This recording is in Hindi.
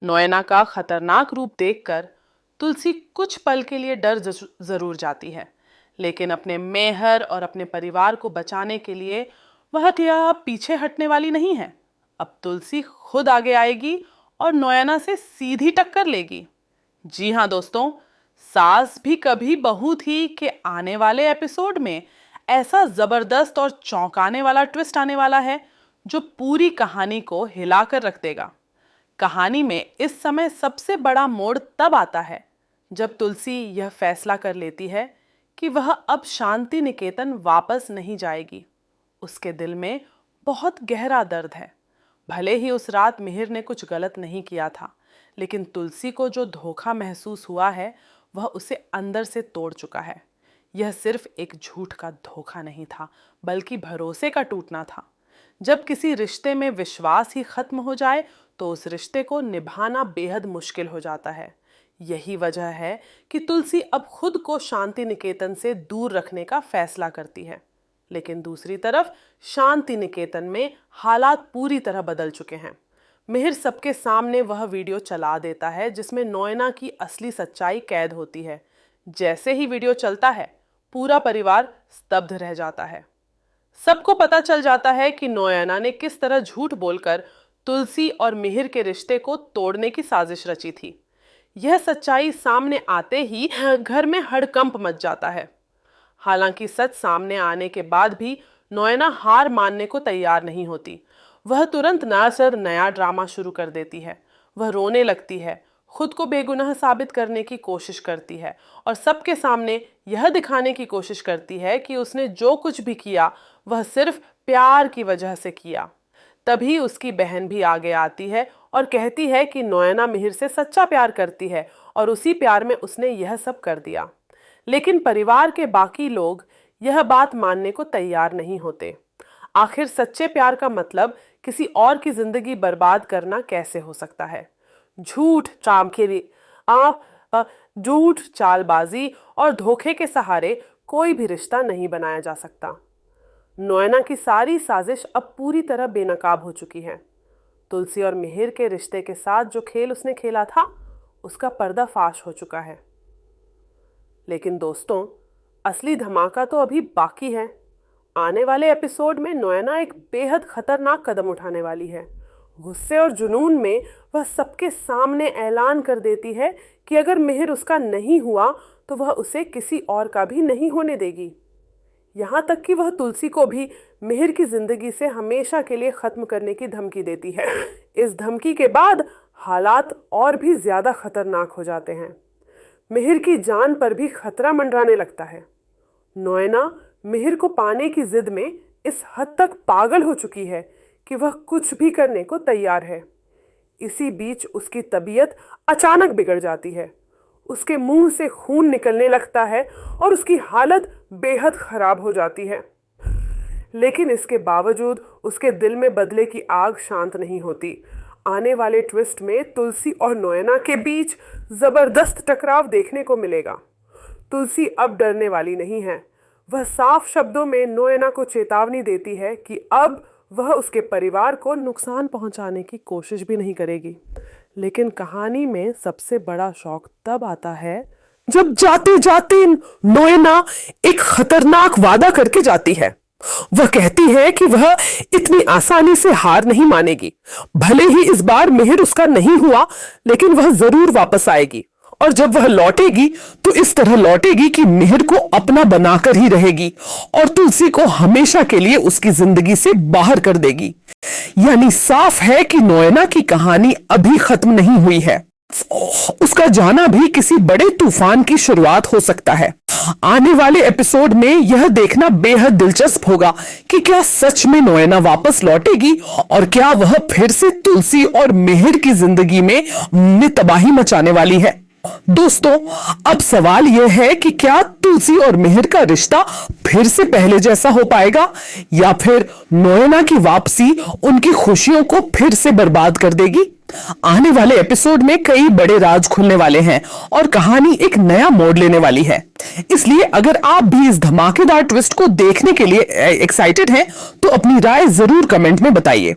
नोएना का खतरनाक रूप देखकर तुलसी कुछ पल के लिए डर जरूर जाती है, लेकिन अपने मेहर और अपने परिवार को बचाने के लिए वह क्या पीछे हटने वाली नहीं है। अब तुलसी खुद आगे आएगी और नोएना से सीधी टक्कर लेगी। जी हाँ दोस्तों, सास भी कभी बहू थी के आने वाले एपिसोड में ऐसा जबरदस्त और चौंकाने वाला ट्विस्ट आने वाला है जो पूरी कहानी को हिलाकर रख देगा। कहानी में इस समय सबसे बड़ा मोड़ तब आता है जब तुलसी यह फैसला कर लेती है कि वह अब शांति निकेतन वापस नहीं जाएगी। उसके दिल में बहुत गहरा दर्द है। भले ही उस रात मिहिर ने कुछ गलत नहीं किया था, लेकिन तुलसी को जो धोखा महसूस हुआ है वह उसे अंदर से तोड़ चुका है। यह सिर्फ एक झूठ का धोखा नहीं था, बल्कि भरोसे का टूटना था। जब किसी रिश्ते में विश्वास ही खत्म हो जाए तो उस रिश्ते को निभाना बेहद मुश्किल हो जाता है। यही वजह है कि तुलसी अब खुद को शांति निकेतन से दूर रखने का फैसला करती है। लेकिन दूसरी तरफ शांति निकेतन में हालात पूरी तरह बदल चुके हैं। मिहिर सबके सामने वह वीडियो चला देता है जिसमें नोएना की असली सच्चाई कैद होती है। जैसे ही वीडियो चलता है, पूरा परिवार स्तब्ध रह जाता है। सबको पता चल जाता है कि नोएना ने किस तरह झूठ बोलकर तुलसी और मिहिर के रिश्ते को तोड़ने की साजिश रची थी। यह सच्चाई सामने आते ही घर में हड़कंप मच जाता है। हालांकि सच सामने आने के बाद भी नोएना हार मानने को तैयार नहीं होती। वह तुरंत नया ड्रामा शुरू कर देती है। वह रोने लगती है, खुद को बेगुनाह साबित करने की कोशिश करती है और सबके सामने यह दिखाने की कोशिश करती है कि उसने जो कुछ भी किया वह सिर्फ प्यार की वजह से किया। तभी उसकी बहन भी आगे आती है और कहती है कि नोएना मिहिर से सच्चा प्यार करती है और उसी प्यार में उसने यह सब कर दिया। लेकिन परिवार के बाकी लोग यह बात मानने को तैयार नहीं होते। आखिर सच्चे प्यार का मतलब किसी और की जिंदगी बर्बाद करना कैसे हो सकता है? झूठ, चालबाजी और धोखे के सहारे कोई भी रिश्ता नहीं बनाया जा सकता। नोएना की सारी साजिश अब पूरी तरह बेनकाब हो चुकी है। तुलसी और मिहिर के रिश्ते के साथ जो खेल उसने खेला था, उसका पर्दाफाश हो चुका है। लेकिन दोस्तों, असली धमाका तो अभी बाकी है। आने वाले एपिसोड में नोएना एक बेहद खतरनाक कदम उठाने वाली है। गुस्से और जुनून में वह सबके सामने ऐलान कर देती है कि अगर मिहिर उसका नहीं हुआ तो वह उसे किसी और का भी नहीं होने देगी। यहाँ तक कि वह तुलसी को भी मिहिर की जिंदगी से हमेशा के लिए खत्म करने की धमकी देती है। इस धमकी के बाद हालात और भी ज्यादा खतरनाक हो जाते हैं। मिहिर की जान पर भी खतरा मंडराने लगता है। नोएना मिहिर को पाने की जिद में इस हद तक पागल हो चुकी है कि वह कुछ भी करने को तैयार है। इसी बीच उसकी तबीयत अचानक बिगड़ जाती है। उसके मुंह से खून निकलने लगता है और उसकी हालत बेहद खराब हो जाती है। लेकिन इसके बावजूद उसके दिल में बदले की आग शांत नहीं होती। आने वाले ट्विस्ट में तुलसी और नोएना के बीच जबरदस्त टकराव देखने को मिलेगा। तुलसी अब डरने वाली नहीं है। वह साफ शब्दों में नोएना को चेतावनी देती है कि अब वह उसके परिवार को नुकसान पहुंचाने की कोशिश भी नहीं करेगी। लेकिन कहानी में सबसे बड़ा शौक तब आता है जब जाते जाते नोएना एक खतरनाक वादा करके जाती है। वह कहती है कि वह इतनी आसानी से हार नहीं मानेगी। भले ही इस बार मिहिर उसका नहीं हुआ, लेकिन वह जरूर वापस आएगी और जब वह लौटेगी तो इस तरह लौटेगी कि मिहिर को अपना बनाकर ही रहेगी और तुलसी को हमेशा के लिए उसकी जिंदगी से बाहर कर देगी। यानी साफ है कि नोएना की कहानी अभी खत्म नहीं हुई है। उसका जाना भी किसी बड़े तूफान की शुरुआत हो सकता है। आने वाले एपिसोड में यह देखना बेहद दिलचस्प होगा कि क्या सच में नोएना वापस लौटेगी और क्या वह फिर से तुलसी और मिहिर की जिंदगी में तबाही मचाने वाली है। दोस्तों, अब सवाल यह है कि क्या तुलसी और मिहिर का रिश्ता फिर से पहले जैसा हो पाएगा या फिर नोएना की वापसी उनकी खुशियों को फिर से बर्बाद कर देगी। आने वाले एपिसोड में कई बड़े राज खुलने वाले हैं और कहानी एक नया मोड़ लेने वाली है। इसलिए अगर आप भी इस धमाकेदार ट्विस्ट को देखने के लिए एक्साइटेड हैं तो अपनी राय जरूर कमेंट में बताइए।